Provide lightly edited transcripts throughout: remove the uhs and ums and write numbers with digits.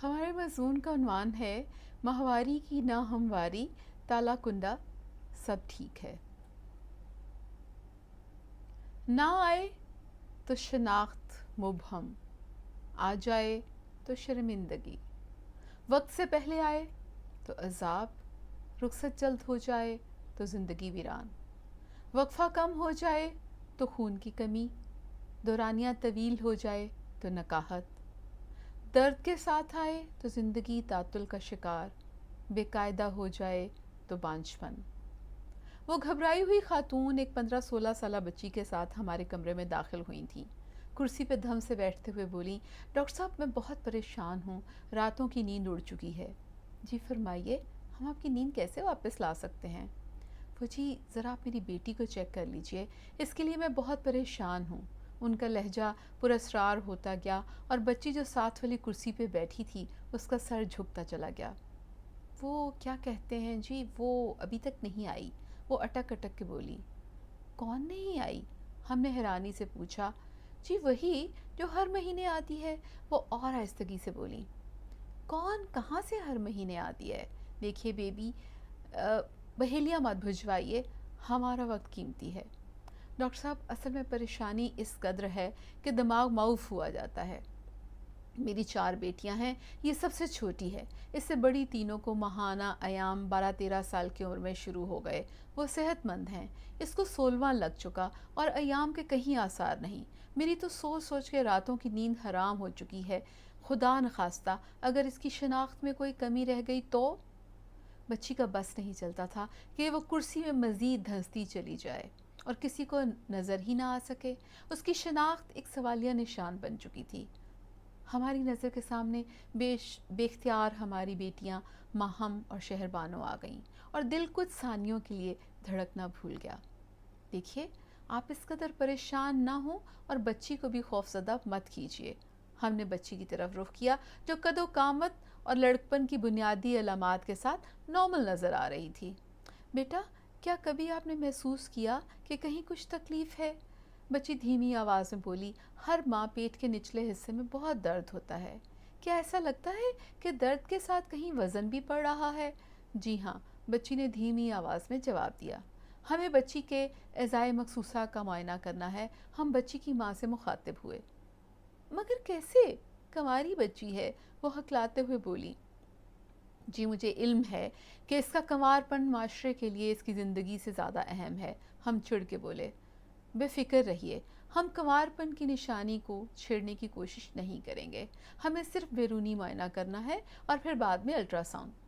ہمارے مضمون کا عنوان ہے ماہواری کی نہ ہمواری تالا کنڈا سب ٹھیک ہے۔ نہ آئے تو شناخت مبہم، آ جائے تو شرمندگی، وقت سے پہلے آئے تو عذاب، رخصت جلد ہو جائے تو زندگی ویران، وقفہ کم ہو جائے تو خون کی کمی، دورانیہ طویل ہو جائے تو نکاہت، درد کے ساتھ آئے تو زندگی تعطل کا شکار، بے قاعدہ ہو جائے تو بانجھپن۔ وہ گھبرائی ہوئی خاتون ایک 15-16 سالہ بچی کے ساتھ ہمارے کمرے میں داخل ہوئی تھیں۔ کرسی پہ دھم سے بیٹھتے ہوئے بولی، ڈاکٹر صاحب میں بہت پریشان ہوں، راتوں کی نیند اڑ چکی ہے۔ جی فرمائیے، ہم آپ کی نیند کیسے واپس لا سکتے ہیں؟ وہ جی ذرا آپ میری بیٹی کو چیک کر لیجئے، اس کے لیے میں بہت پریشان ہوں۔ ان کا لہجہ پراسرار ہوتا گیا اور بچی جو ساتھ والی کرسی پہ بیٹھی تھی اس کا سر جھکتا چلا گیا۔ وہ کیا کہتے ہیں جی، وہ ابھی تک نہیں آئی، وہ اٹک اٹک کے بولی۔ کون نہیں آئی؟ ہم نے حیرانی سے پوچھا۔ جی وہی جو ہر مہینے آتی ہے، وہ اور آہستگی سے بولی۔ کون کہاں سے ہر مہینے آتی ہے؟ دیکھیے بیبی، بہیلیاں مت بھجوائیے، ہمارا وقت قیمتی ہے۔ ڈاکٹر صاحب اصل میں پریشانی اس قدر ہے کہ دماغ معوف ہوا جاتا ہے۔ میری 4 بیٹیاں ہیں، یہ سب سے چھوٹی ہے، اس سے بڑی تینوں کو ماہانہ ایام 12-13 سال کی عمر میں شروع ہو گئے۔ وہ صحت مند ہیں، اس کو 16واں لگ چکا اور ایام کے کہیں آثار نہیں۔ میری تو سوچ سوچ کے راتوں کی نیند حرام ہو چکی ہے۔ خدا نخواستہ اگر اس کی شناخت میں کوئی کمی رہ گئی تو؟ بچی کا بس نہیں چلتا تھا کہ وہ کرسی میں مزید دھنستی چلی جائے اور کسی کو نظر ہی نہ آ سکے۔ اس کی شناخت ایک سوالیہ نشان بن چکی تھی۔ ہماری نظر کے سامنے بے اختیار ہماری بیٹیاں ماہم اور شہر بانو آ گئیں اور دل کچھ ثانیوں کے لیے دھڑکنا بھول گیا۔ دیکھیے، آپ اس قدر پریشان نہ ہوں اور بچی کو بھی خوفزدہ مت کیجیے۔ ہم نے بچی کی طرف رخ کیا جو قد و قامت اور لڑکپن کی بنیادی علامات کے ساتھ نارمل نظر آ رہی تھی۔ بیٹا، کیا کبھی آپ نے محسوس کیا کہ کہیں کچھ تکلیف ہے؟ بچی دھیمی آواز میں بولی، ہر ماں پیٹ کے نچلے حصے میں بہت درد ہوتا ہے۔ کیا ایسا لگتا ہے کہ درد کے ساتھ کہیں وزن بھی پڑ رہا ہے؟ جی ہاں، بچی نے دھیمی آواز میں جواب دیا۔ ہمیں بچی کے اعضائے مخصوصہ کا معائنہ کرنا ہے۔ ہم بچی کی ماں سے مخاطب ہوئے۔ مگر کیسے؟ کنواری بچی ہے، وہ ہکلاتے ہوئے بولی۔ جی مجھے علم ہے کہ اس کا کنوار پن معاشرے کے لیے اس کی زندگی سے زیادہ اہم ہے، ہم چڑھ کے بولے۔ بے فکر رہیے، ہم کنوار پن کی نشانی کو چھیڑنے کی کوشش نہیں کریں گے، ہمیں صرف بیرونی معائنہ کرنا ہے اور پھر بعد میں الٹرا ساؤنڈ۔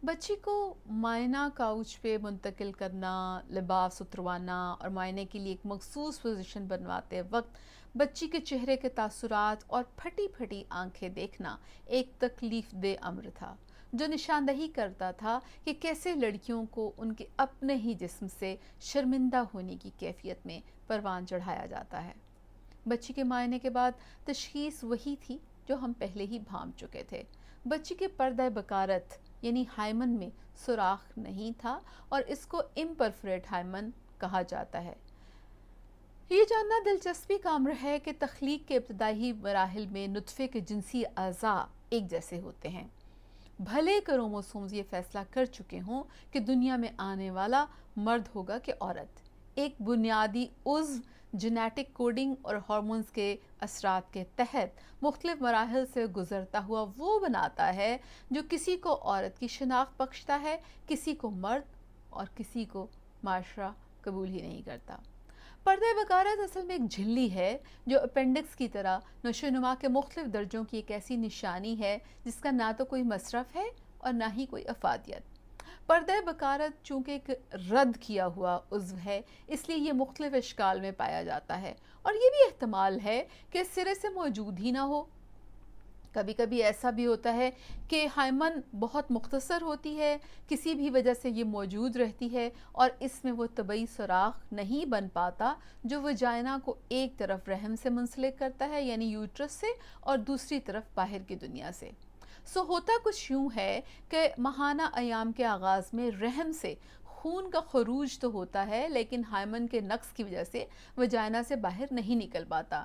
بچی کو معائنہ کاؤچ پہ منتقل کرنا، لباس اتروانا اور معائنے کے لیے ایک مخصوص پوزیشن بنواتے وقت بچی کے چہرے کے تاثرات اور پھٹی پھٹی آنکھیں دیکھنا ایک تکلیف دہ امر تھا، جو نشاندہی کرتا تھا کہ کیسے لڑکیوں کو ان کے اپنے ہی جسم سے شرمندہ ہونے کی کیفیت میں پروان چڑھایا جاتا ہے۔ بچی کے معائنے کے بعد تشخیص وہی تھی جو ہم پہلے ہی بھانپ چکے تھے۔ بچی کے پردہ بکارت یعنی ہائمن میں سوراخ نہیں تھا اور اس کو امپرفریٹ ہائمن کہا جاتا ہے۔ یہ جاننا دلچسپی کا امر ہے کہ تخلیق کے ابتدائی مراحل میں نطفے کے جنسی اعضاء ایک جیسے ہوتے ہیں، بھلے کروموسومز یہ فیصلہ کر چکے ہوں کہ دنیا میں آنے والا مرد ہوگا کہ عورت۔ ایک بنیادی عضو جینیٹک کوڈنگ اور ہارمونز کے اثرات کے تحت مختلف مراحل سے گزرتا ہوا وہ بناتا ہے جو کسی کو عورت کی شناخت بخشتا ہے، کسی کو مرد اور کسی کو معاشرہ قبول ہی نہیں کرتا۔ پردہ بکارت اصل میں ایک جھلی ہے جو اپینڈکس کی طرح نشو و نما کے مختلف درجوں کی ایک ایسی نشانی ہے جس کا نہ تو کوئی مصرف ہے اور نہ ہی کوئی افادیت۔ پردہ بکارت چونکہ ایک رد کیا ہوا عضو ہے، اس لیے یہ مختلف اشکال میں پایا جاتا ہے اور یہ بھی احتمال ہے کہ سرے سے موجود ہی نہ ہو۔ کبھی کبھی ایسا بھی ہوتا ہے کہ ہائمن بہت مختصر ہوتی ہے، کسی بھی وجہ سے یہ موجود رہتی ہے اور اس میں وہ طبعی سوراخ نہیں بن پاتا جو وجائنا کو ایک طرف رحم سے منسلک کرتا ہے یعنی یوٹرس سے اور دوسری طرف باہر کی دنیا سے۔ ہوتا کچھ یوں ہے کہ ماہانہ ایام کے آغاز میں رحم سے خون کا خروج تو ہوتا ہے لیکن ہائمن کے نقص کی وجہ سے وجائنا سے باہر نہیں نکل پاتا۔